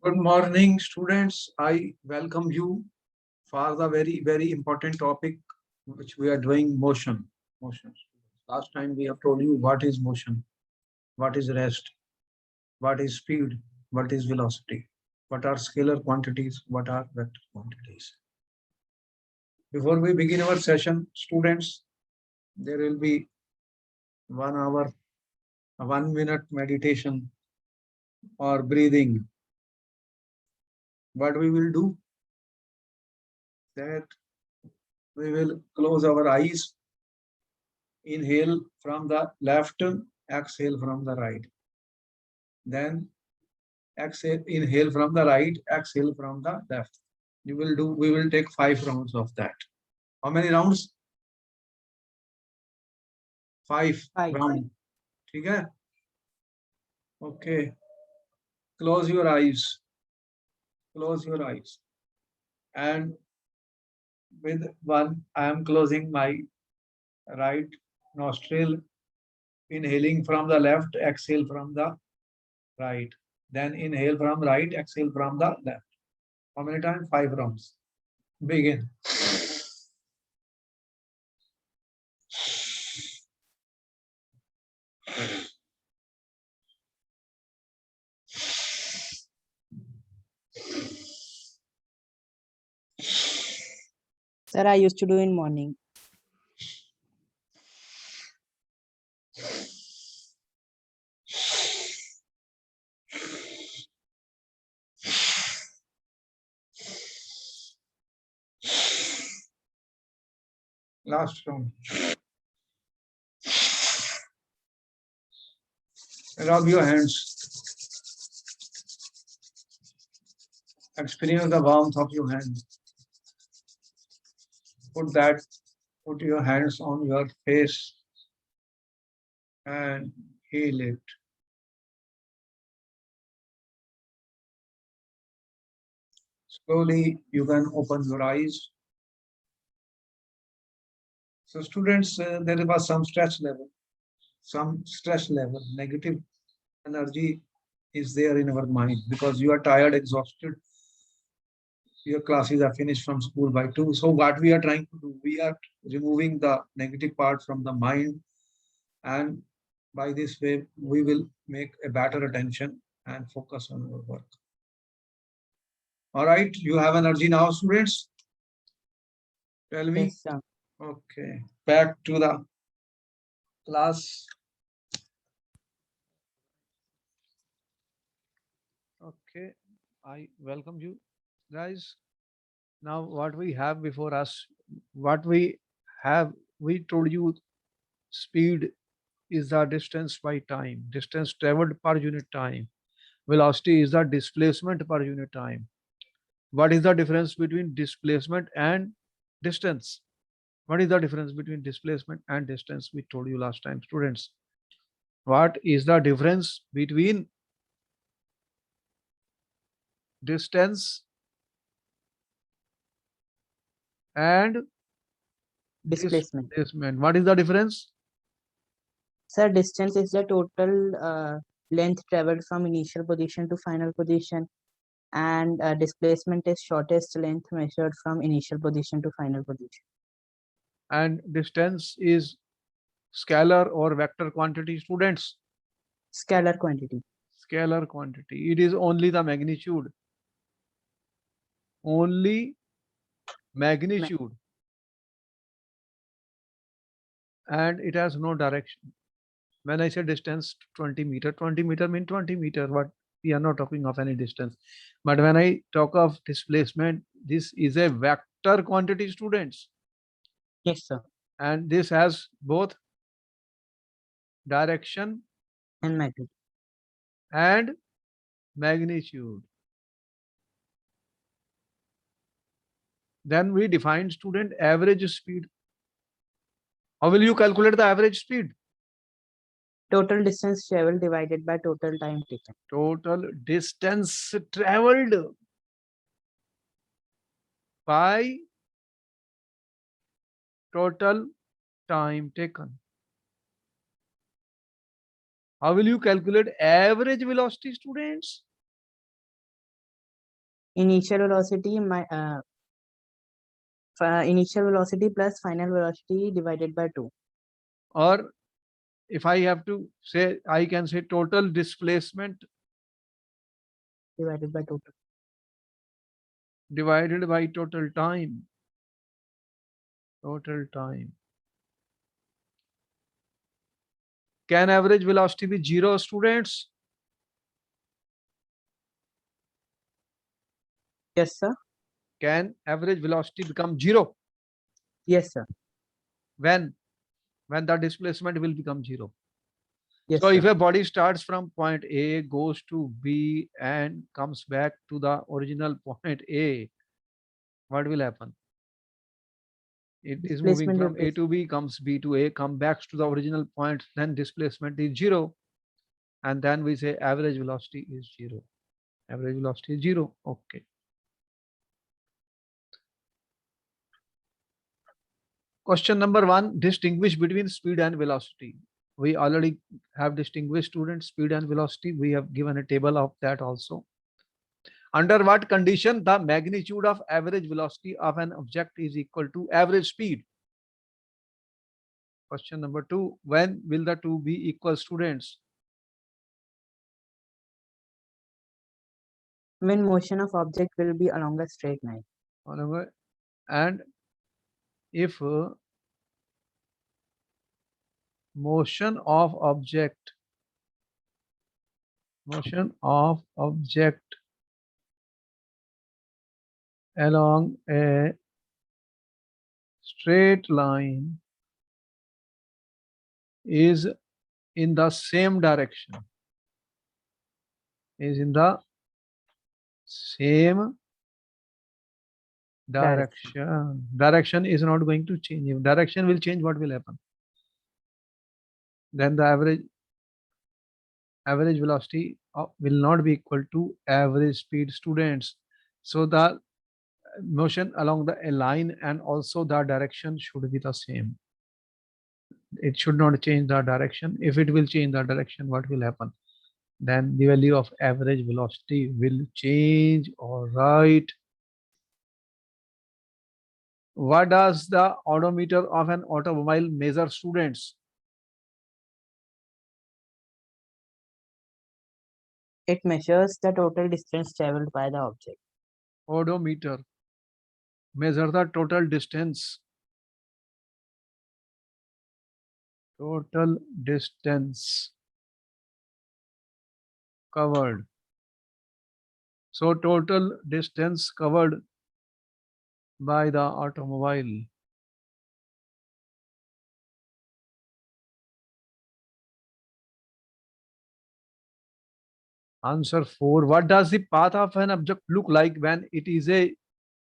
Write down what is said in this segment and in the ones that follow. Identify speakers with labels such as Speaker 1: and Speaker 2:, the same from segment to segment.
Speaker 1: Good morning, students. I welcome you for the very important topic which we are doing motion. Motion. Last time we have told you what is motion, what is rest, what is speed, what is velocity, what are scalar quantities, what are vector quantities. Before we begin our session, students, there will be 1 hour, 1 minute meditation or breathing. What we will do that we will close our eyes. Inhale from the left, exhale from the right. Then exhale, inhale from the right, exhale from the left. We will take 5 rounds of that. How many rounds? 5
Speaker 2: Five.
Speaker 1: round. ठीक है? Okay. Close your eyes. Close your eyes. And with one, I am closing my right nostril, inhaling from the left, exhale from the right. Then inhale from right, exhale from the left. How many times? 5 rounds. Begin.
Speaker 2: Sir, I used to do in morning.
Speaker 1: Last round. Rub your hands. Experience the warmth of your hand. Put your hands on your face and heal it. Slowly, you can open your eyes. So, students, there was some stress level, negative energy is there in our mind because you are tired, exhausted. Your classes are finished from school by 2. So, what we are trying to do, we are removing the negative part from the mind, and by this way, we will make a better attention and focus on our work. All right, you have energy now, students? Tell me.
Speaker 2: Yes, sir.
Speaker 1: Okay, back to the class. Okay, I welcome you guys. Now, what we have before us, what we have, we told you speed is the distance by time, distance traveled per unit time. Velocity is the displacement per unit time. What is the difference between displacement and distance? What is the difference between displacement and distance? We told you last time, students. What is the difference between distance and
Speaker 2: Displacement.
Speaker 1: displacement? What is the difference?
Speaker 2: Sir, distance is the total length traveled from initial position to final position, and displacement is shortest length measured from initial position to final position.
Speaker 1: And distance is scalar or vector quantity, students?
Speaker 2: Scalar quantity.
Speaker 1: Scalar quantity. It is only the magnitude. Only magnitude. And it has no direction. When I say distance 20 meter, 20 meter means 20 meter, but we are not talking of any distance. But when I talk of displacement, this is a vector quantity, students.
Speaker 2: Yes, sir.
Speaker 1: And this has both direction
Speaker 2: And magnitude.
Speaker 1: and magnitude. Then we define, student, average speed. How will you calculate the average speed?
Speaker 2: Total distance traveled divided by total time taken.
Speaker 1: Total distance traveled by total time taken. How will you calculate average velocity, students?
Speaker 2: Initial velocity initial velocity plus final velocity divided by 2.
Speaker 1: Or if I have to say, I can say total displacement
Speaker 2: Divided by total.
Speaker 1: divided by total time. Total time. Can average velocity be 0, students?
Speaker 2: Yes, sir.
Speaker 1: Can average velocity become 0?
Speaker 2: Yes, sir.
Speaker 1: When? When the displacement will become 0.
Speaker 2: Yes,
Speaker 1: So if
Speaker 2: sir.
Speaker 1: a body starts from point A, goes to B and comes back to the original point A, what will happen? It is moving
Speaker 2: Displacement will
Speaker 1: from
Speaker 2: be
Speaker 1: A to B, comes B to A, come back to the original point, then displacement is 0. And then we say average velocity is 0. Average velocity is 0. Okay. Question number 1, distinguish between speed and velocity. We already have distinguished, students, speed and velocity. We have given a table of that also. Under what condition the magnitude of average velocity of an object is equal to average speed? Question number 2, when will the two be equal, students?
Speaker 2: when motion of object will be along a straight line.
Speaker 1: And if motion of object along a straight line is in the same direction, is in the same direction. Direction is not going to change. If direction will change, what will happen? Then the average velocity will not be equal to average speed, students. So the motion along the a line and also the direction should be the same. It should not change the direction. If it will change the direction, what will happen? Then the value of average velocity will change. All right. What does the odometer of an automobile measure, students?
Speaker 2: It measures the total distance traveled by the object.
Speaker 1: Odometer measure the total distance. Total distance covered. So total distance covered by the automobile. Answer 4. What does the path of an object look like when it is a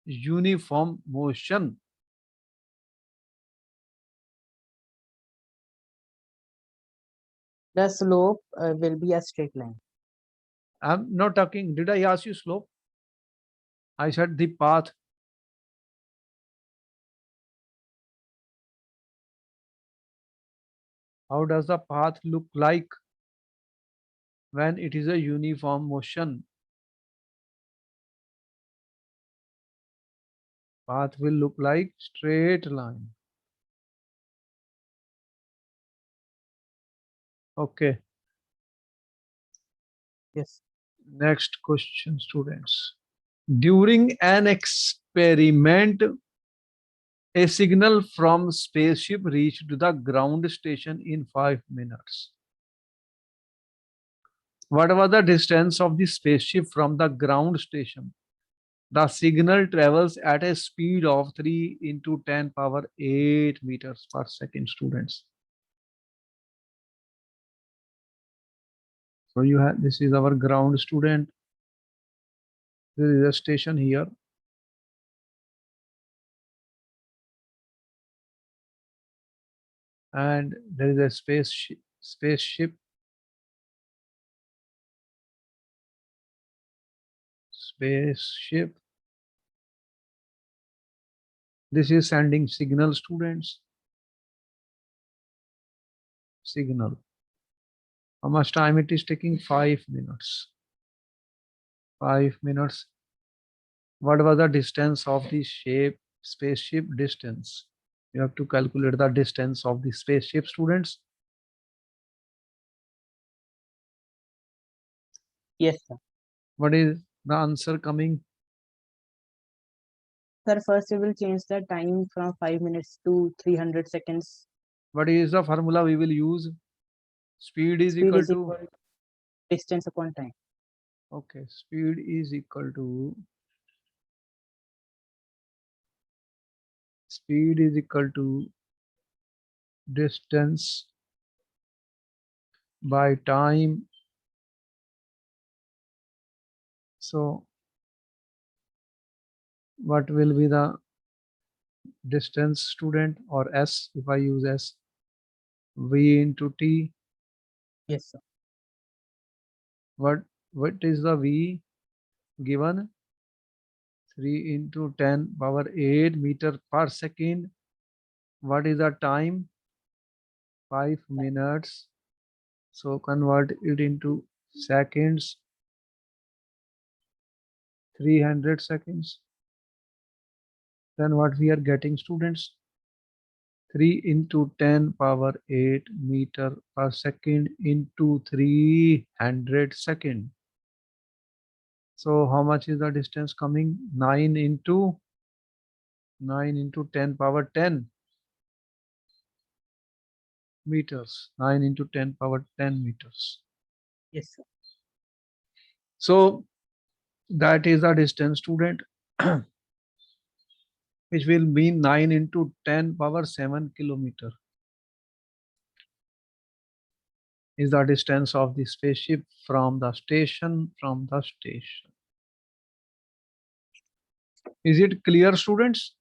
Speaker 1: uniform motion?
Speaker 2: The slope will be a straight line.
Speaker 1: I'm not talking. Did I ask you slope? I said the path. How does the path look like when it is a uniform motion? Path will look like straight line. Okay.
Speaker 2: Yes.
Speaker 1: Next question, students. During an experiment, a signal from spaceship reached the ground station in 5 minutes. What was the distance of the spaceship from the ground station? The signal travels at a speed of 3 into 10 power 8 meters per second, students. So you have, this is our ground, student. There is a station here. And there is a spaceship. This is sending signal, students. Signal. How much time it is taking? 5 minutes. 5 minutes. What was the distance of the spaceship distance? You have to calculate the distance of the spaceship, students.
Speaker 2: Yes, sir.
Speaker 1: What is the answer coming?
Speaker 2: Sir, first we will change the time from 5 minutes to 300 seconds.
Speaker 1: What is the formula we will use? Speed is
Speaker 2: Speed
Speaker 1: equal
Speaker 2: is
Speaker 1: to,
Speaker 2: equal to distance upon time.
Speaker 1: okay, speed is equal to distance by time. So what will be the distance, student, or S? If I use S, V into T.
Speaker 2: Yes, sir.
Speaker 1: What is the V given? 3 into 10 power 8 meter per second. What is the time? 5 minutes. So convert it into seconds. 300 seconds. Then what we are getting, students? 3 into 10 power 8 meter per second into 300 second. So how much is the distance coming? 9 into 10 power 10 meters. 9 into 10 power 10 meters.
Speaker 2: Yes, sir.
Speaker 1: So that is the distance, student, which will mean 9 into 10 power 7 kilometer is the distance of the spaceship from the station. Is it clear, students?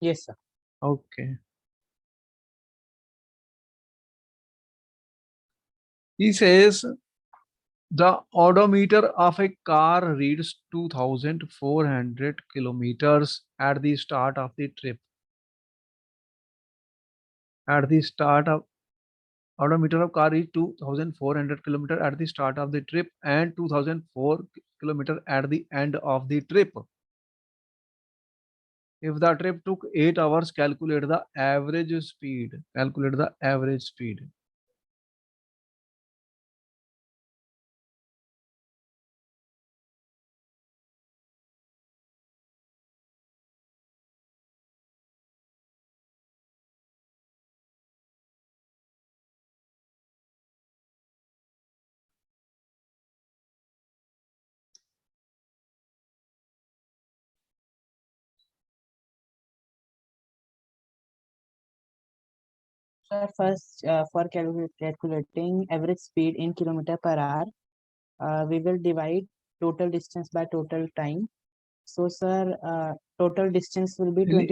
Speaker 2: Yes, sir.
Speaker 1: Okay. He says the odometer of a car reads 2,400 kilometers at the start of the trip. At the start of odometer of car is 2,400 kilometer at the start of the trip and 2,004 kilometer at the end of the trip. If the trip took 8 hours, calculate the average speed. Calculate the average speed.
Speaker 2: Sir, first, for calculating average speed in kilometer per hour, we will divide total distance by total time. So, sir, total distance will be 2400.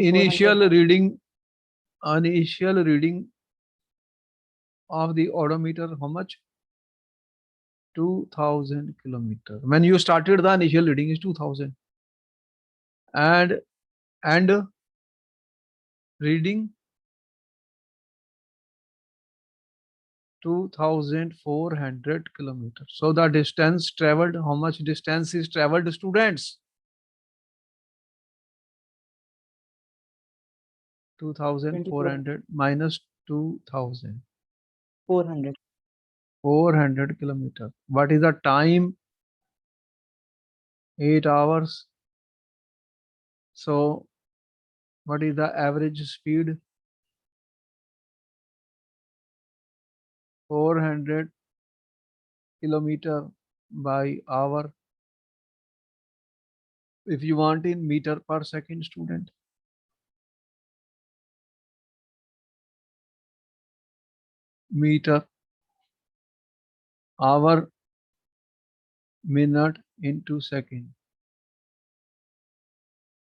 Speaker 1: Initial reading of the odometer, how much? 2,000 kilometer. When you started, the initial reading is 2,000. And reading 2,400 kilometers. So the distance traveled, how much distance is traveled, students? 2,400 minus 2,000.
Speaker 2: 400.
Speaker 1: 400 kilometers. What is the time? 8 hours. So what is the average speed? 400 kilometer by hour. If you want in meter per second, student. Meter, hour, minute into second.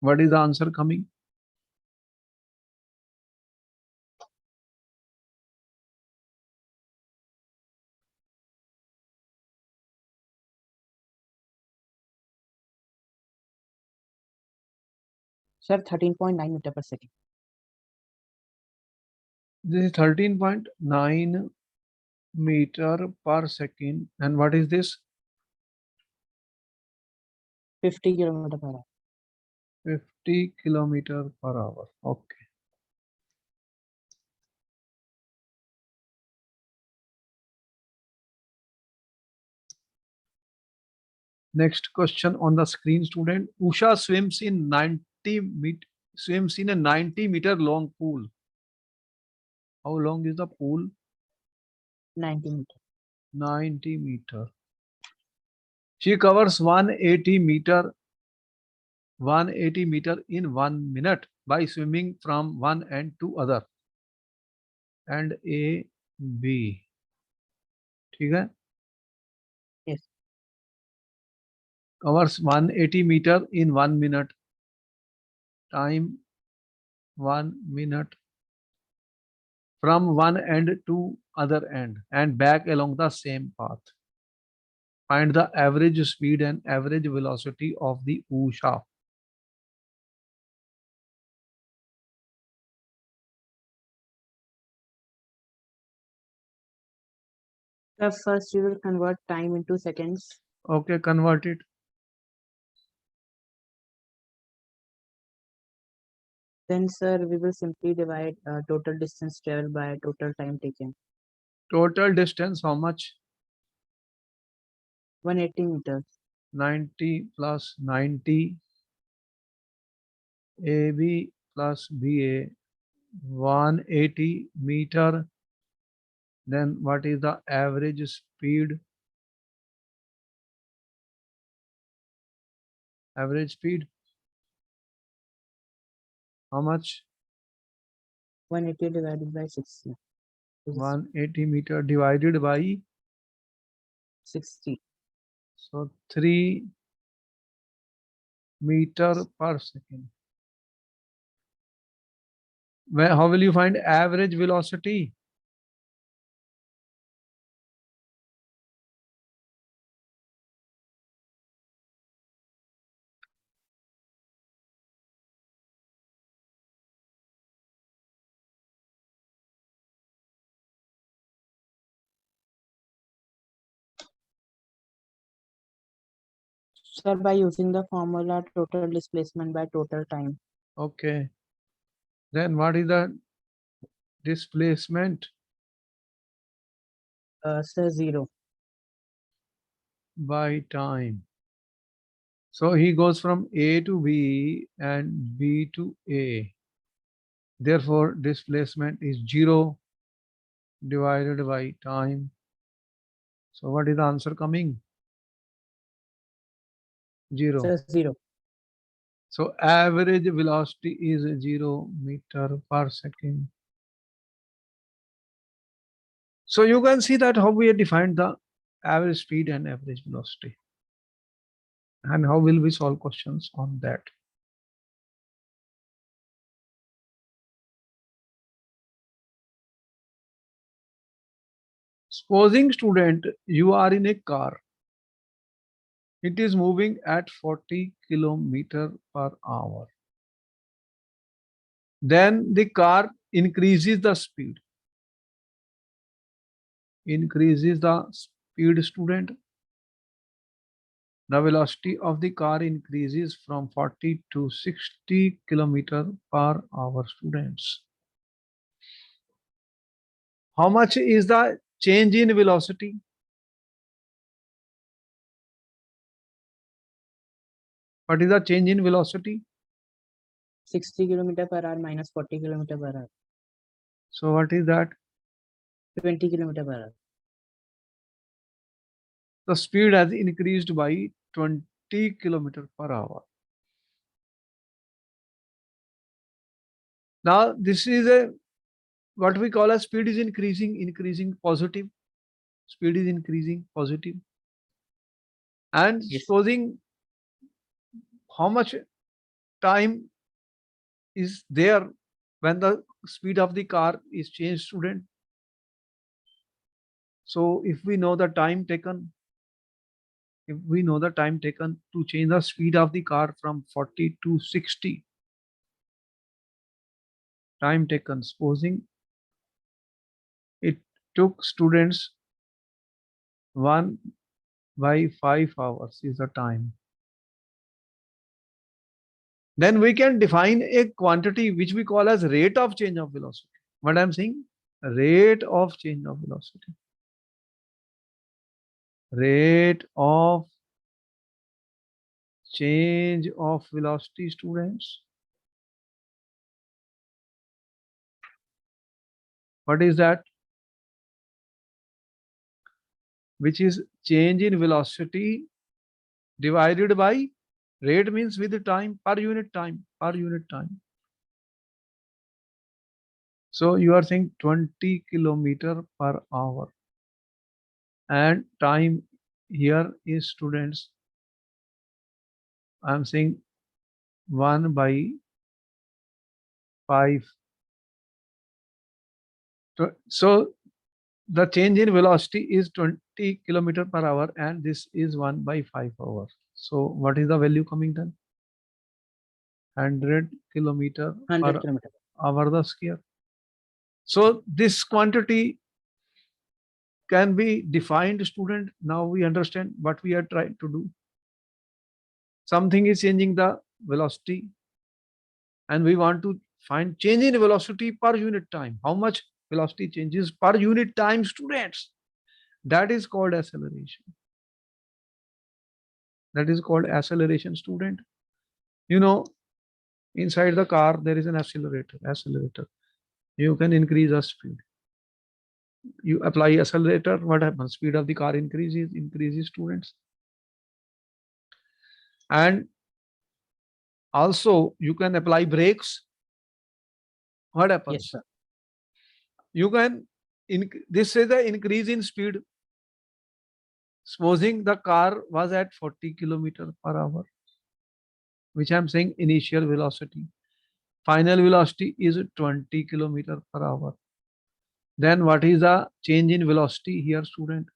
Speaker 1: What is the answer coming?
Speaker 2: Sir, 13.9 meter per second.
Speaker 1: This is 13.9 meter per second. And what is this?
Speaker 2: 50 kilometer per hour.
Speaker 1: 50 kilometer per hour. Okay. Next question on the screen, student. Usha swims in 90-meter long pool. How long is the pool?
Speaker 2: 90 meter.
Speaker 1: 90 meter. She covers 180 meter in 1 minute by swimming from one end to other. And A, B. ठीक है?
Speaker 2: Yes.
Speaker 1: Covers 180 meter in 1 minute. Time 1 minute. From one end to other end and back along the same path. Find the average speed and average velocity of the Usha.
Speaker 2: Sir, first we will convert time into seconds.
Speaker 1: Okay, convert it.
Speaker 2: Then, sir, we will simply divide total distance traveled by total time taken.
Speaker 1: Total distance, how much?
Speaker 2: 180 meters.
Speaker 1: 90 plus 90. AB plus BA. 180 meter. Then what is the average speed? Average speed. How much?
Speaker 2: 180 divided by 60.
Speaker 1: 180 meter divided by
Speaker 2: 60.
Speaker 1: so 3 meter per second. How will you find average velocity?
Speaker 2: Sir, by using the formula total displacement by total time.
Speaker 1: Okay. Then what is the displacement
Speaker 2: Sir, 0.
Speaker 1: by time? So he goes from A to B and B to A. Therefore, displacement is 0 divided by time. So what is the answer coming? 0.
Speaker 2: Sir, 0.
Speaker 1: So average velocity is 0 meter per second. So you can see that how we have defined the average speed and average velocity. And how will we solve questions on that? Supposing, student, you are in a car. It is moving at 40 kilometer per hour. Then the car increases the speed. Increases the speed, student. The velocity of the car increases from 40 to 60 kilometer per hour, students. How much is the change in velocity? What is the change in velocity?
Speaker 2: 60 kilometer per hour minus 40 kilometer per hour.
Speaker 1: So what is that?
Speaker 2: 20 kilometer per hour.
Speaker 1: The speed has increased by 20 kilometer per hour. Now this is a what we call as speed is increasing positive. Speed is increasing positive. And
Speaker 2: Yes.
Speaker 1: supposing how much time is there when the speed of the car is changed, student? So if we know the time taken, to change the speed of the car from 40 to 60, time taken, supposing it took students 1 by 5 hours is the time. then we can define a quantity which we call as rate of change of velocity. What I'm saying? Rate of change of velocity. Rate of change of velocity, students. What is that? Which is change in velocity divided by rate, means with the time, per unit time, per unit time. So you are saying 20 kilometer per hour, and time here is, students, I'm saying 1 by 5. So the change in velocity is 20 kilometer per hour, and this is 1 by 5 hours. So what is the value coming then? 100 kilometer
Speaker 2: 100
Speaker 1: per
Speaker 2: kilometer.
Speaker 1: hour the square. So this quantity can be defined, student. Now we understand what we are trying to do. Something is changing the velocity, and we want to find change in velocity per unit time. How much velocity changes per unit time, students? That is called acceleration. That is called acceleration, student. You know, inside the car there is an accelerator. Accelerator. You can increase the speed. You apply accelerator, what happens? Speed of the car increases, students. And also you can apply brakes. What
Speaker 2: Yes,
Speaker 1: happens?
Speaker 2: sir.
Speaker 1: You can this is the increase in speed. Supposing the car was at 40 kilometer per hour, which I'm saying initial velocity. Final velocity is 20 kilometer per hour. Then what is the change in velocity here, student?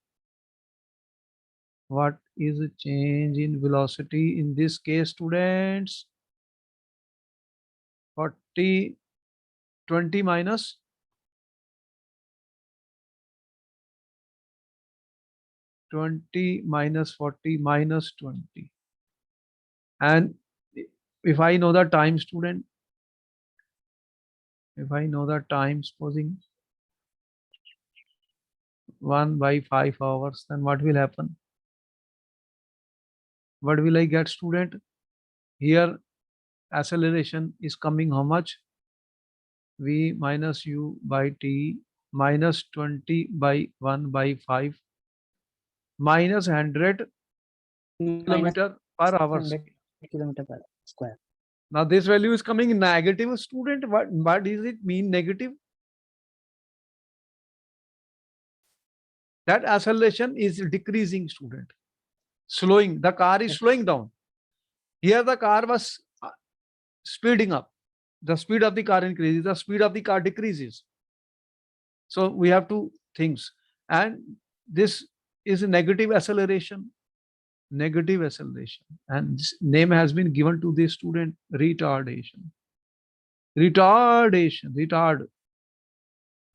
Speaker 1: What is the change in velocity in this case, students? 40, 20 minus 20 minus 40 minus 20. And if I know the time, student, if I know the time, supposing 1 by 5 hours, then what will happen? What will I get, student? Here acceleration is coming how much? V minus u by t minus 20 by 1 by 5 minus 100
Speaker 2: Minus
Speaker 1: kilometer per hour.
Speaker 2: 100 kilometer per square.
Speaker 1: Now this value is coming negative, student. What does it mean negative? That acceleration is decreasing, student. Slowing. The car is slowing down. Here the car was speeding up. The speed of the car increases. The speed of the car decreases. So we have two things. And this is a negative acceleration. Negative acceleration. And this name has been given to this student, retardation. Retardation.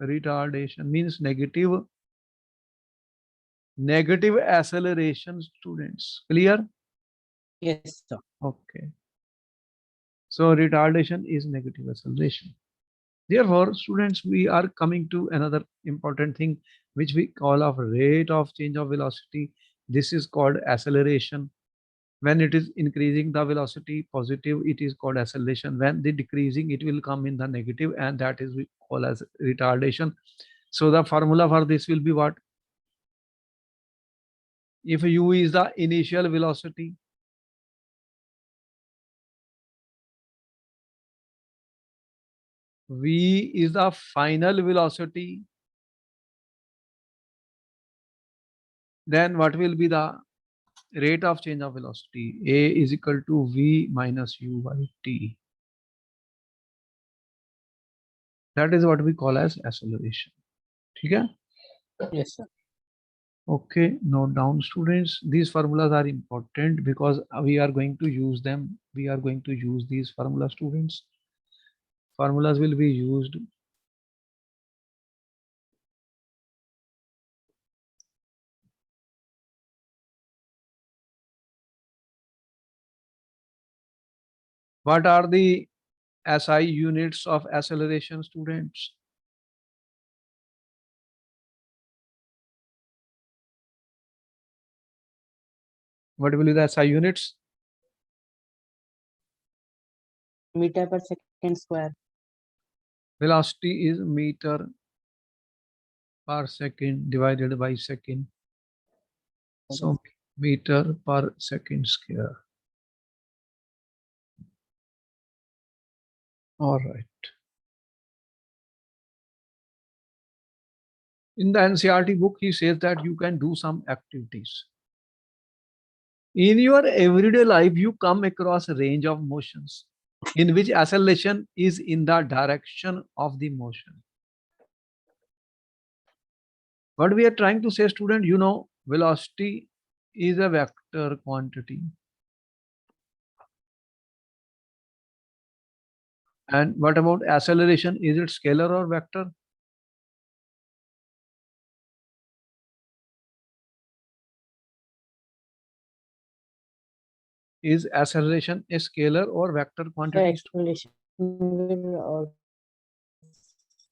Speaker 1: Retardation means negative acceleration, students. Clear?
Speaker 2: Yes, sir.
Speaker 1: Okay. So retardation is negative acceleration. Therefore, students, we are coming to another important thing which we call of rate of change of velocity. This is called acceleration. When it is increasing the velocity positive, it is called acceleration. When the decreasing, it will come in the negative, and that is we call as retardation. So the formula for this will be what? If u is the initial velocity, v is the final velocity, then what will be the rate of change of velocity? A is equal to v minus u by t. That is what we call as acceleration. Okay?
Speaker 2: Yes, sir.
Speaker 1: Okay, note down, students. These formulas are important because we are going to use them. We are going to use these formula, students. Formulas will be used What are the SI units of acceleration, students? What will be the SI units?
Speaker 2: Meter per second square.
Speaker 1: Velocity is meter per second divided by second. So meter per second square. All right. In the NCERT book, he says that you can do some activities. In your everyday life, you come across a range of motions in which acceleration is in the direction of the motion. What we are trying to say, student, velocity is a vector quantity. And what about acceleration? Is it scalar or vector? Is acceleration a scalar or vector
Speaker 2: So
Speaker 1: quantity?
Speaker 2: acceleration will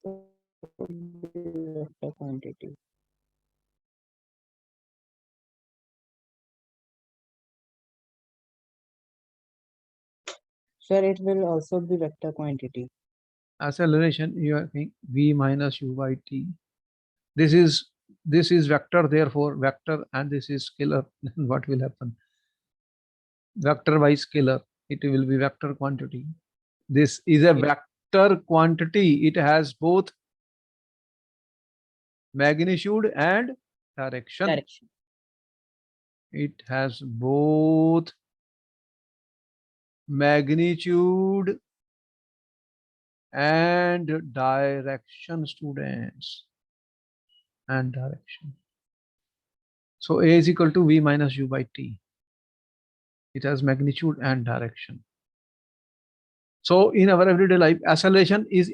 Speaker 2: also be vector quantity. Sir, it will also be vector quantity.
Speaker 1: Acceleration, you are saying v minus u by t. This is vector, therefore vector, and this is scalar. Then what will happen? Vector by scalar, it will be vector quantity. This is a vector quantity. It has both magnitude and direction.
Speaker 2: Direction.
Speaker 1: It has both magnitude and direction, students, and direction. So A is equal to V minus U by T. It has magnitude and direction. So in our everyday life, acceleration is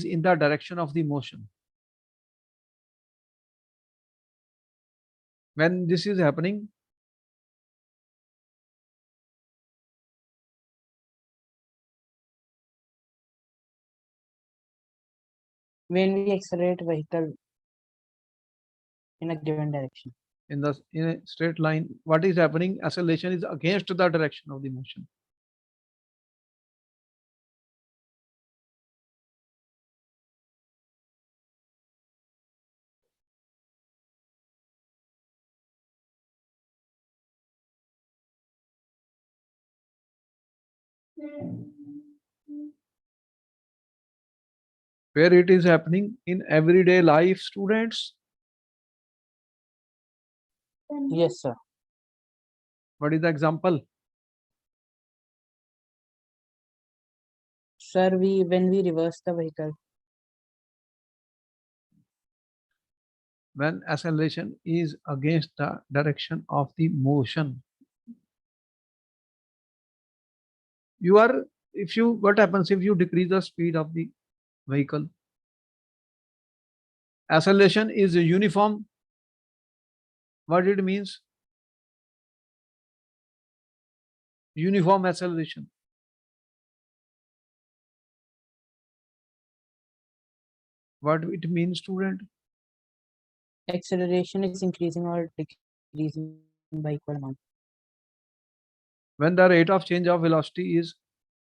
Speaker 1: in the direction of the motion. When this is happening,
Speaker 2: When we accelerate vehicle in a given direction.
Speaker 1: in a straight line, what is happening? Acceleration is against the direction of the motion. Where it is happening in everyday life, students.
Speaker 2: Yes, sir.
Speaker 1: What is the example?
Speaker 2: Sir, when we reverse the vehicle.
Speaker 1: When acceleration is against the direction of the motion, what happens if you decrease the speed of the vehicle? Acceleration is uniform. What it means? Uniform acceleration. What it means, student?
Speaker 2: Acceleration is increasing or decreasing by equal amount.
Speaker 1: When the rate of change of velocity is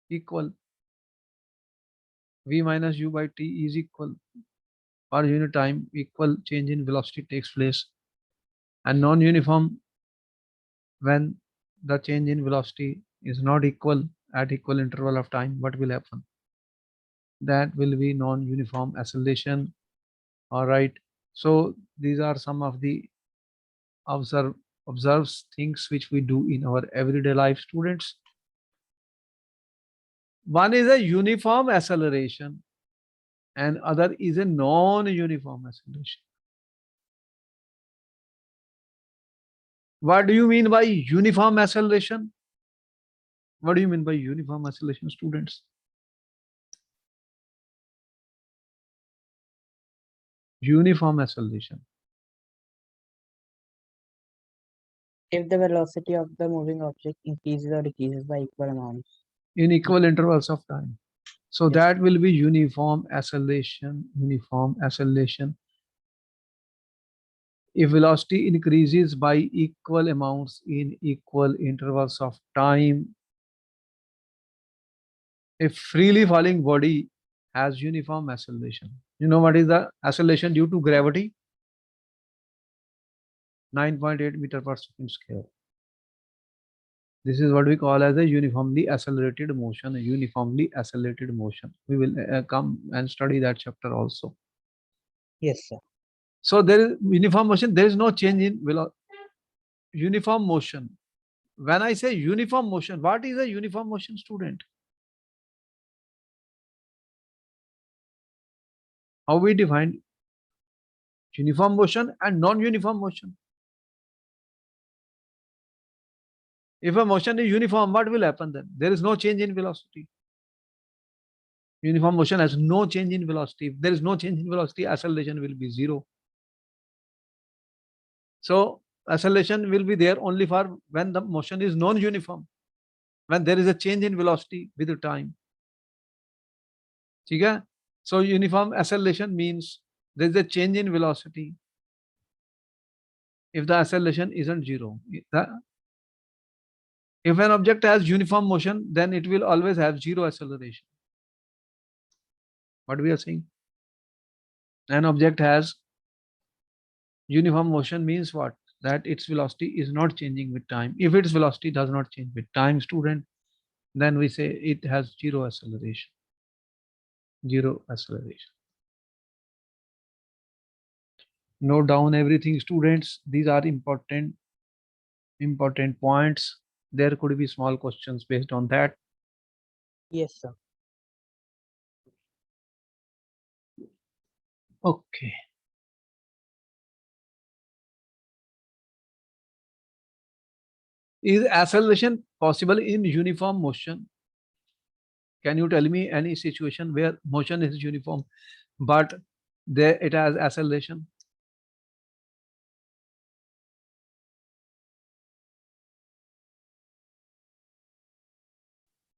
Speaker 1: equal, v minus u by t is equal, per unit time, equal change in velocity takes place. And non-uniform, when the change in velocity is not equal at equal interval of time, what will happen? That will be non-uniform acceleration. All right. So these are some of the observes things which we do in our everyday life, students. One is a uniform acceleration and other is a non-uniform acceleration. What do you mean by uniform acceleration? What do you mean by uniform acceleration, students? Uniform acceleration.
Speaker 2: if the velocity of the moving object increases or decreases by equal amounts.
Speaker 1: in equal intervals of time. So
Speaker 2: Yes.
Speaker 1: that will be uniform acceleration, uniform acceleration. If velocity increases by equal amounts in equal intervals of time, a freely falling body has uniform acceleration. You know what is the acceleration due to gravity? 9.8 meter per second square. This is what we call as a uniformly accelerated motion, a uniformly accelerated motion. We will come and study that chapter also.
Speaker 2: Yes, sir.
Speaker 1: So there is uniform motion, there is no change in uniform motion. When I say uniform motion, what is a uniform motion, student? How we define uniform motion and non-uniform motion? If a motion is uniform, what will happen then? There is no change in velocity. Uniform motion has no change in velocity. If there is no change in velocity, acceleration will be zero. So acceleration will be there only for when the motion is non-uniform, when there is a change in velocity with the time. Okay? So uniform acceleration means there is a change in velocity if the acceleration isn't zero. If an object has uniform motion, then it will always have zero acceleration. What we are saying? An object has uniform motion means what? That its velocity is not changing with time. If its velocity does not change with time, student, then we say it has zero acceleration. Zero acceleration. Note down everything, students. These are important points. There could be small questions based on that.
Speaker 2: Yes, sir.
Speaker 1: Okay. Is acceleration possible in uniform motion? Can you tell me any situation where motion is uniform, but there it has acceleration?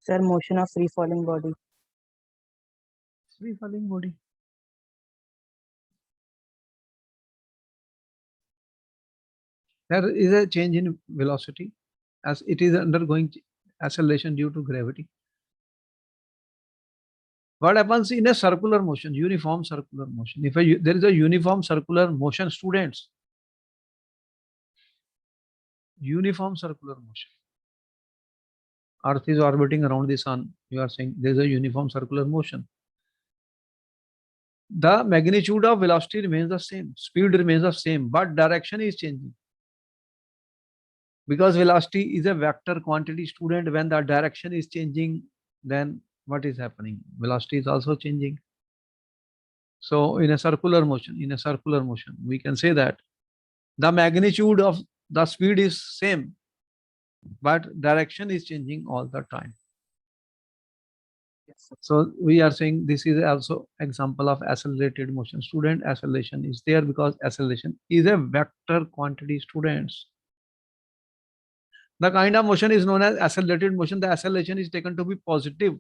Speaker 2: Sir, motion of free falling body.
Speaker 1: Free falling body. There is a change in velocity as it is undergoing acceleration due to gravity. What happens in a circular motion, uniform circular motion? If there is a uniform circular motion, students, uniform circular motion. Earth is orbiting around the sun. You are saying there is a uniform circular motion. The magnitude of velocity remains the same, speed remains the same, but direction is changing. Because velocity is a vector quantity, student, when the direction is changing, then what is happening? Velocity is also changing. So in a circular motion, we can say that the magnitude of the speed is same, but direction is changing all the time.
Speaker 2: Yes, sir.
Speaker 1: So we are saying this is also example of accelerated motion. Student, acceleration is there because acceleration is a vector quantity, students. The kind of motion is known as accelerated motion. The acceleration is taken to be positive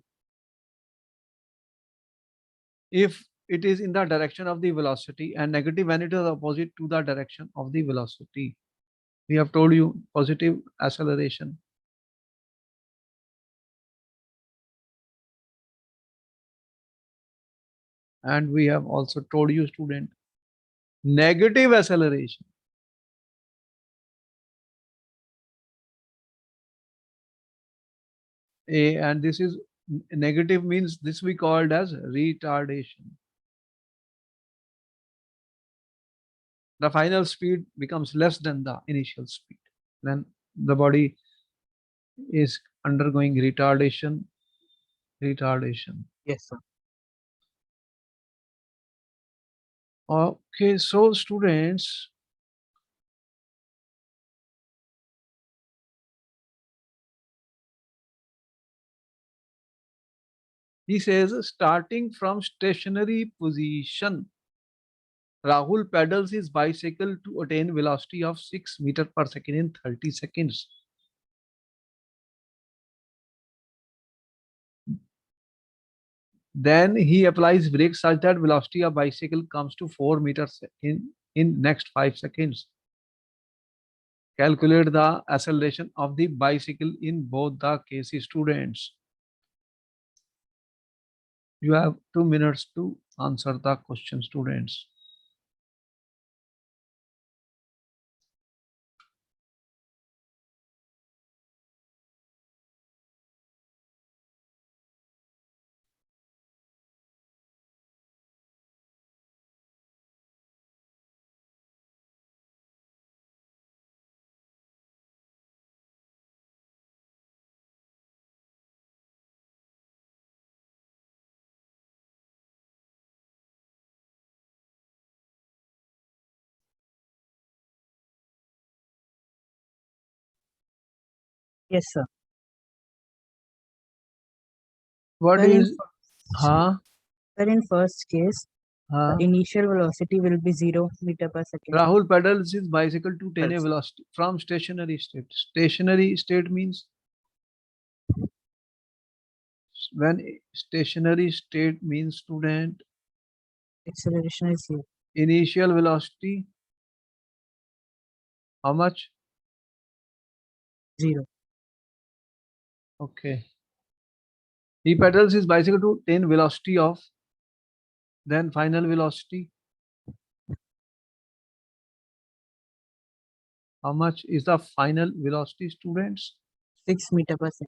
Speaker 1: if it is in the direction of the velocity, and negative when it is opposite to the direction of the velocity. We have told you positive acceleration. And we have also told you, student, negative acceleration. And this is negative means this we called as retardation. The final speed becomes less than the initial speed. Then the body is undergoing retardation.
Speaker 2: Yes, sir.
Speaker 1: Okay, so students, he says starting from stationary position, Rahul pedals his bicycle to attain velocity of 6 meters per second in 30 seconds. Then he applies brakes such that velocity of bicycle comes to 4 meters in next 5 seconds. Calculate the acceleration of the bicycle in both the cases, students. You have 2 minutes to answer the question, students.
Speaker 2: Yes, sir.
Speaker 1: What
Speaker 2: Sir,
Speaker 1: is huh?
Speaker 2: in first case,
Speaker 1: Huh?
Speaker 2: initial velocity will be 0 meter per second.
Speaker 1: Rahul pedals his bicycle to attain a
Speaker 2: Yes.
Speaker 1: velocity from stationary state. Stationary state means when stationary state means, student,
Speaker 2: Acceleration is 0.
Speaker 1: initial velocity how much?
Speaker 2: 0.
Speaker 1: Okay. He pedals his bicycle to attain velocity of, then final velocity. How much is the final velocity, students?
Speaker 2: 6 meter per second.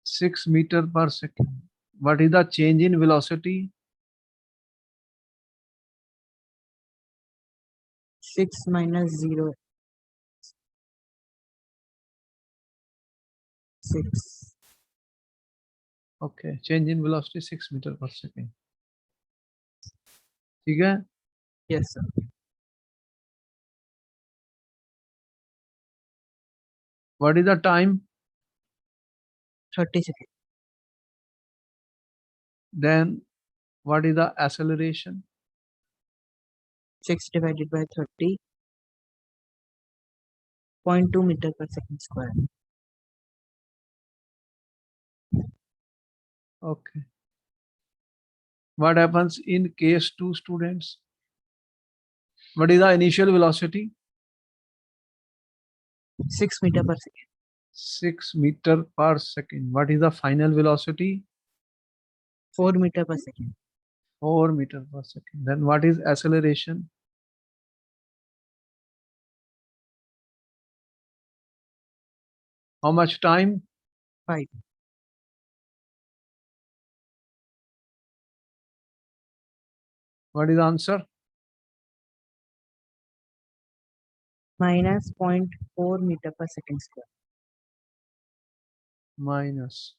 Speaker 1: 6 meter per second. What is the change in velocity?
Speaker 2: 6 minus 0. 6.
Speaker 1: Okay, change in velocity 6 meter per second. ठीक है?
Speaker 2: Yes, sir.
Speaker 1: What is the time?
Speaker 2: 30 seconds.
Speaker 1: Then what is the acceleration?
Speaker 2: 6 divided by 30. 0.2 meter per second square.
Speaker 1: Okay. What happens in case 2, students? What is the initial velocity?
Speaker 2: 6 meter per second.
Speaker 1: 6 meter per second. What is the final velocity?
Speaker 2: 4 meter per second.
Speaker 1: 4 meter per second. Then what is acceleration? How much time?
Speaker 2: 5.
Speaker 1: What is the answer?
Speaker 2: Minus 0.4 meter per second square.
Speaker 1: Minus.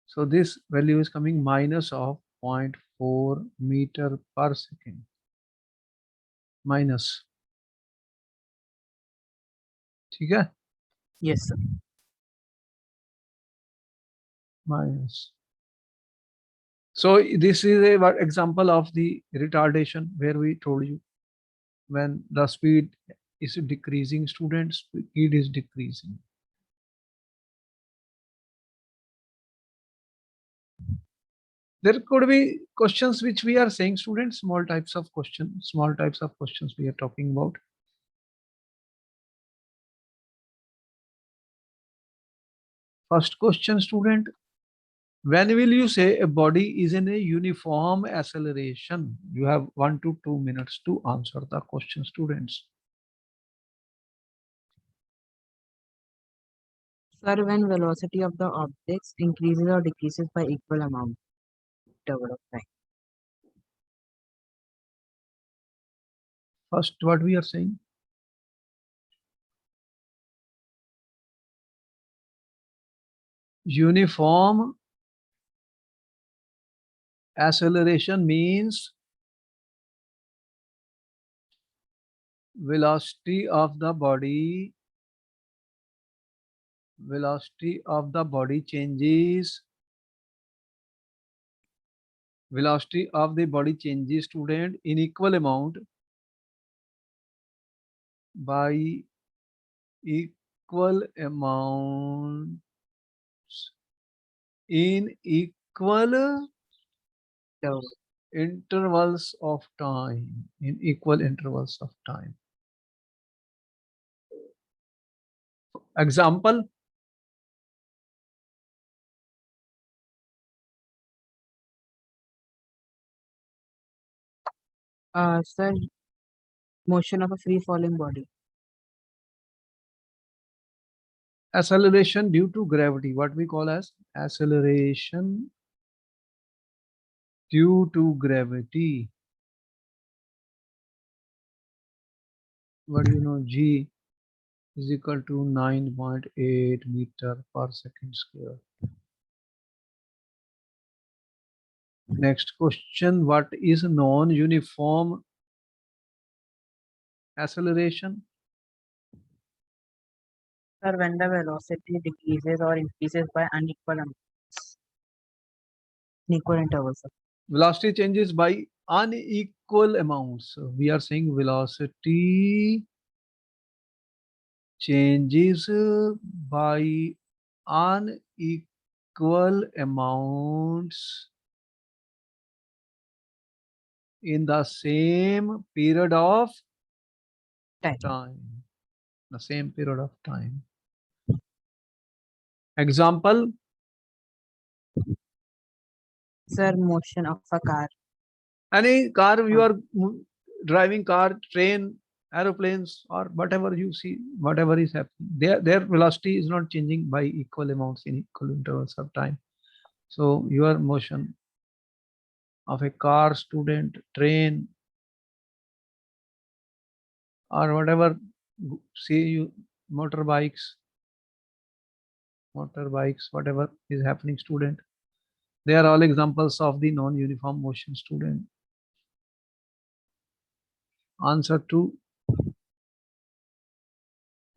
Speaker 1: So this value is coming minus of 0.4 meter per second. Minus. ठीक है?
Speaker 2: Yes, sir.
Speaker 1: Minus. So this is a example of the retardation where we told you when the speed is decreasing, students, speed is decreasing. There could be questions which we are saying, students, small types of questions we are talking about. First question, student, when will you say a body is in a uniform acceleration? You have 1 to 2 minutes to answer the question, students.
Speaker 2: Sir, when velocity of the objects increases or decreases by equal amount interval of time.
Speaker 1: First, what we are saying? Uniform acceleration means velocity of the body changes velocity of the body changes, student, in equal amount by equal amounts in equal
Speaker 2: So,
Speaker 1: intervals of time, in equal intervals of time. Example,
Speaker 2: sir, motion of a free falling body.
Speaker 1: acceleration due to gravity, what we call as acceleration due to gravity. What do you know? G is equal to 9.8 meter per second square. Next question, what is non-uniform acceleration?
Speaker 2: Sir, when the velocity decreases or increases by unequal intervals. Sir.
Speaker 1: Velocity changes by unequal amounts. So we are saying velocity changes by unequal amounts in the same period of time. The same period of time. Example,
Speaker 2: Sir, motion of a car.
Speaker 1: any car you are driving, car, train, aeroplanes, or whatever you see, whatever is happening, their velocity is not changing by equal amounts in equal intervals of time. So your motion of a car, student, train, or whatever, see you motorbikes, whatever is happening, student, they are all examples of the non-uniform motion, student. Answer 2.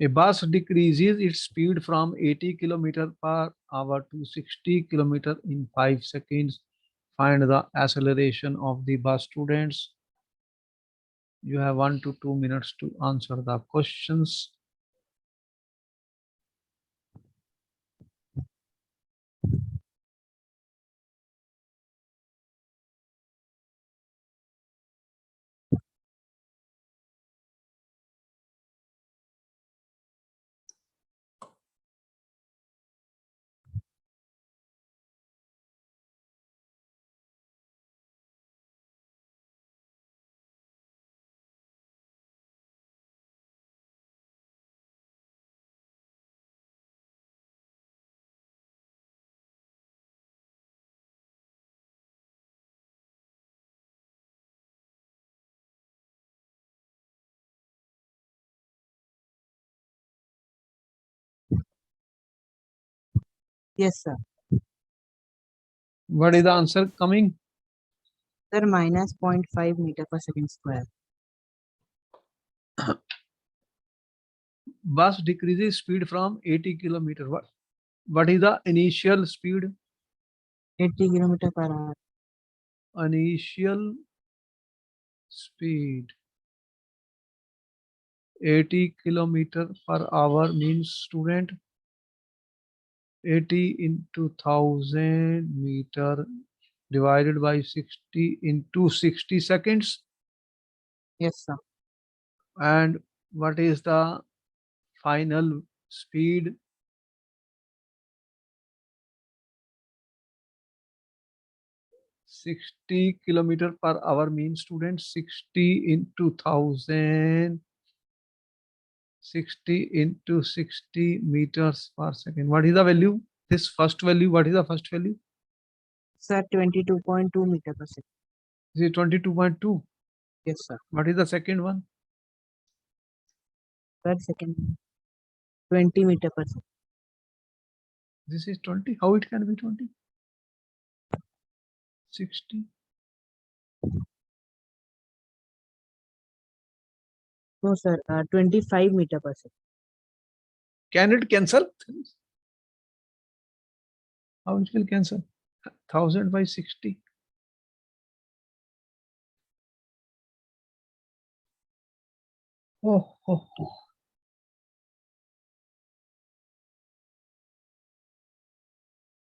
Speaker 1: A bus decreases its speed from 80 km per hour to 60 km in 5 seconds. Find the acceleration of the bus, students. You have 1 to 2 minutes to answer the questions.
Speaker 2: Yes, sir.
Speaker 1: What is the answer coming?
Speaker 2: Sir, minus 0.5 meter per second square.
Speaker 1: Bus decreases speed from 80 km. What is the initial speed?
Speaker 2: 80 kilometer per hour.
Speaker 1: Initial speed 80 km per hour means, student, 80 into 1000 meter divided by 60 into 60 seconds.
Speaker 2: Yes, sir.
Speaker 1: And what is the final speed? Sixty kilometer per hour means, students, 60 into 1000, 60 into 60 meters per second. What is the value? This first value, what is the first value?
Speaker 2: Sir, 22.2 meter per second.
Speaker 1: Is it 22.2?
Speaker 2: Yes, sir.
Speaker 1: What is the second one?
Speaker 2: Third second, 20 meter per second.
Speaker 1: This is 20. How it can be 20? 60.
Speaker 2: No, sir, 25 meter per second.
Speaker 1: Can it cancel? How it will cancel? 1000 by 60. Oh, oh, oh.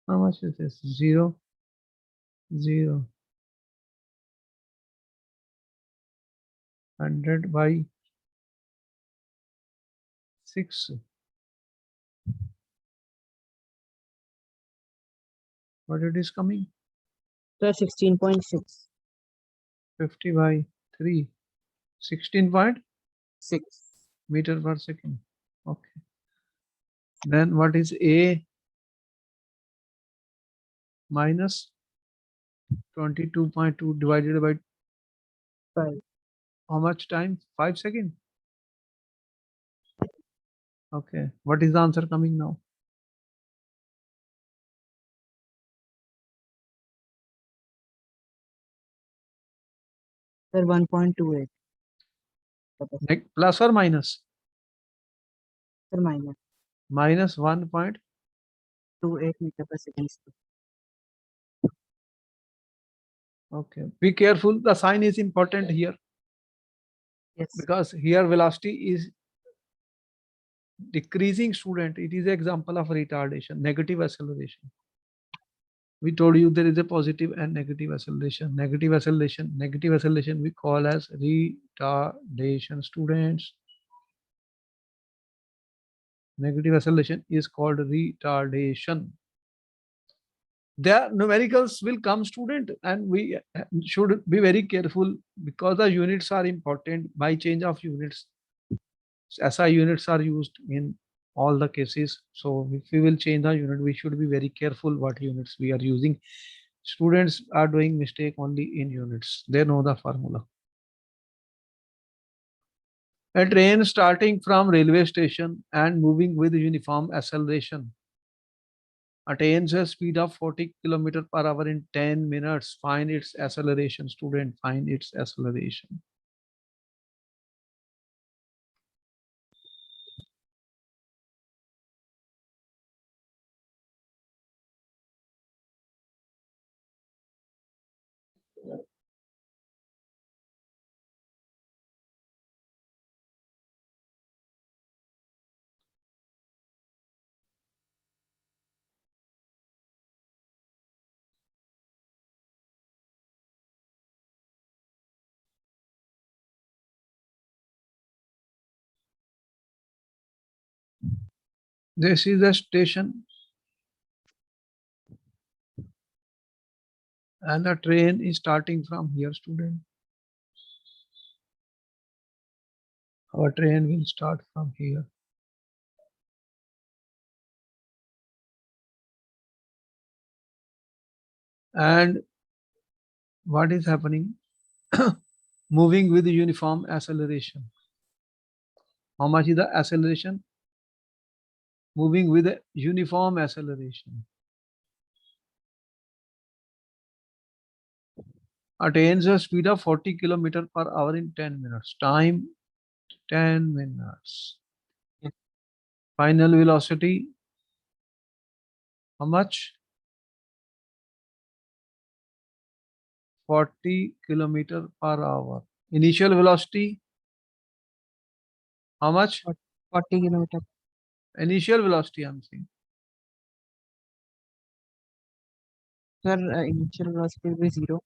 Speaker 1: How much is this? 0, 0. 100 by 6. What it is coming?
Speaker 2: Sir, 16.6.
Speaker 1: 50 by 3. 16 point
Speaker 2: 6.
Speaker 1: meter per second. Okay. Then what is A minus 22.2 divided by
Speaker 2: 5.
Speaker 1: how much time? 5 seconds. Okay. What is the answer coming now?
Speaker 2: Sir, 1.28.
Speaker 1: Plus or minus?
Speaker 2: Sir, minus
Speaker 1: Minus 1.28.
Speaker 2: 28 meter per second.
Speaker 1: Okay. Be careful. The sign is important here
Speaker 2: Yes.
Speaker 1: because here velocity is decreasing, student. It is an example of retardation, negative acceleration. We told you there is a positive and negative acceleration. Negative acceleration we call as retardation, students. Negative acceleration is called retardation. The numericals will come, student, and we should be very careful because the units are important. By change of units, SI units are used in all the cases. So if we will change the unit, we should be very careful what units we are using. Students are doing mistake only in units. They know the formula. A train starting from railway station and moving with uniform acceleration attains a speed of 40 km per hour in 10 minutes. Find its acceleration, student. Find its acceleration. This is a station and a train is starting from here, student. Our train will start from here. And what is happening? Moving with uniform acceleration. How much is the acceleration? Moving with a uniform acceleration. Attains a speed of 40 km per hour in 10 minutes. Time 10 minutes.
Speaker 2: Yes.
Speaker 1: Final velocity. How much? 40 km per hour. Initial velocity. How much?
Speaker 2: 40 kilometer.
Speaker 1: Initial velocity, I'm saying.
Speaker 2: Sir, initial velocity will be 0.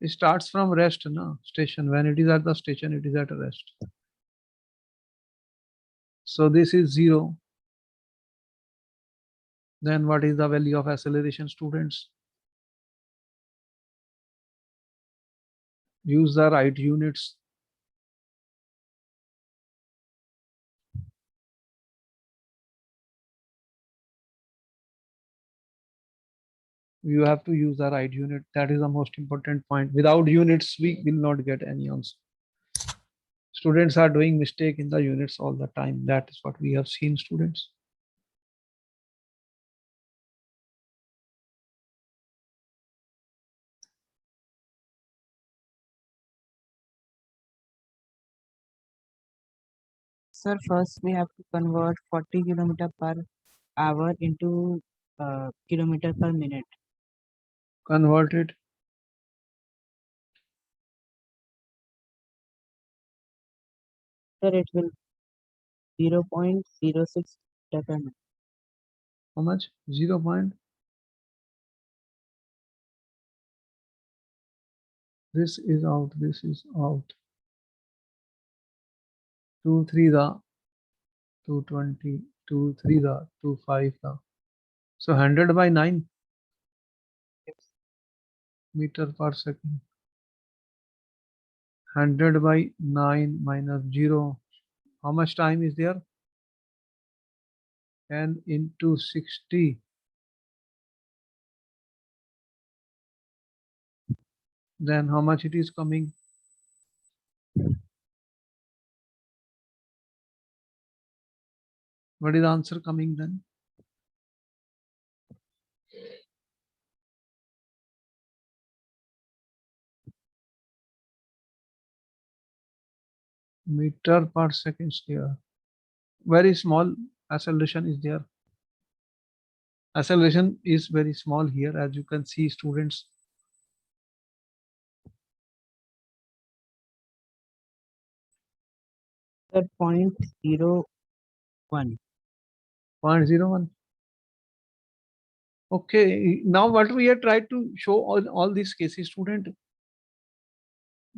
Speaker 1: It starts from rest, no? Station. When it is at the station, it is at a rest. So this is 0. Then what is the value of acceleration, students? Use the right units. You have to use the right unit. That is the most important point. Without units, we will not get any answer. Students are doing mistake in the units all the time. That is what we have seen, students.
Speaker 2: Sir, first we have to convert 40 kilometer per hour into kilometer per minute.
Speaker 1: Convert it.
Speaker 2: Sir, it will 0.06 Newton.
Speaker 1: How much? 0 point. This is out. This is out. 2 3 the 220, 2 3 the 2 5 the. So 100 by 9 meter per second. 100 by 9 minus 0. How much time is there? 10 into 60. Then how much it is coming? What is the answer coming then? Meter per second square. Very small acceleration is there. Acceleration is very small here, as you can see, students.
Speaker 2: Sir, 0.01.
Speaker 1: 0.01. Okay, now what we have tried to show on all these cases, student,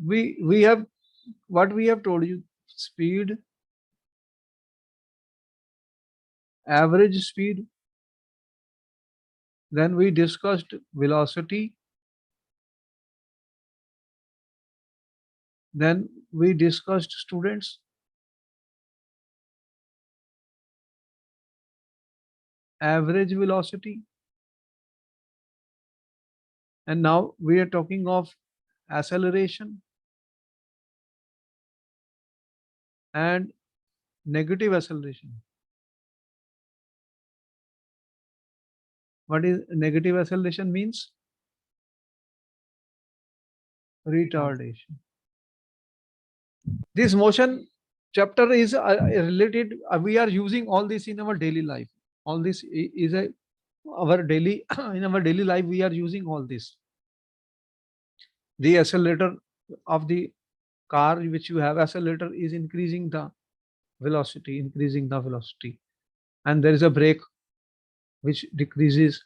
Speaker 1: we have what we have told you: speed, average speed, then we discussed velocity, then we discussed, students, average velocity, and now we are talking of acceleration and negative acceleration. What is negative acceleration means? Retardation. This motion chapter is related. We are using all this in our daily life. All this is our daily in our daily life. We are using all this. The accelerator of the car which you have, accelerator is increasing the velocity, and there is a brake which decreases.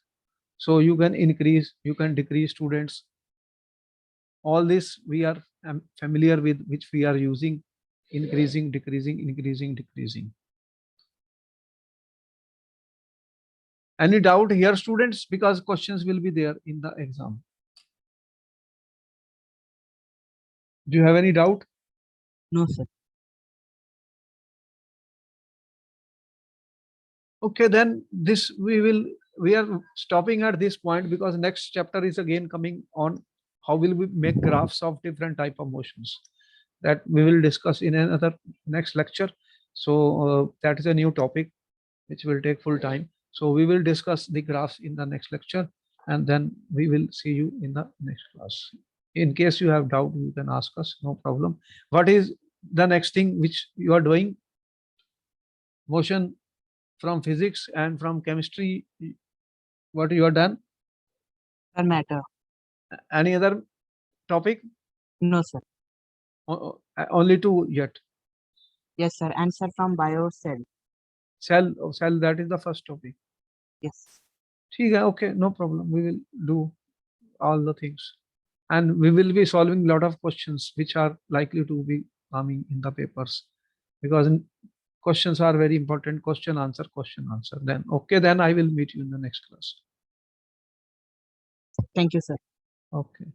Speaker 1: So you can increase, you can decrease, students. All this we are familiar with, which we are using: increasing, decreasing, increasing, decreasing. Any doubt here, students? Because questions will be there in the exam. Do you have any doubt?
Speaker 2: No, sir.
Speaker 1: Okay, then this we are stopping at this point, because next chapter is again coming on how will we make graphs of different type of motions. That we will discuss in another next lecture. So that is a new topic which will take full time. So we will discuss the graphs in the next lecture, and then we will see you in the next class. In case you have doubt, you can ask us, no problem. What is the next thing which you are doing? Motion from physics and from chemistry, what you are done?
Speaker 2: Sir, matter.
Speaker 1: Any other topic?
Speaker 2: No, sir.
Speaker 1: Only two yet.
Speaker 2: Yes, sir. Answer from bio cell.
Speaker 1: Cell, that is the first topic.
Speaker 2: Yes.
Speaker 1: Okay, no problem. We will do all the things, and we will be solving a lot of questions which are likely to be coming in the papers, because questions are very important. Question answer, question answer. Then okay, then I will meet you in the next class.
Speaker 2: Thank you, sir.
Speaker 1: Okay.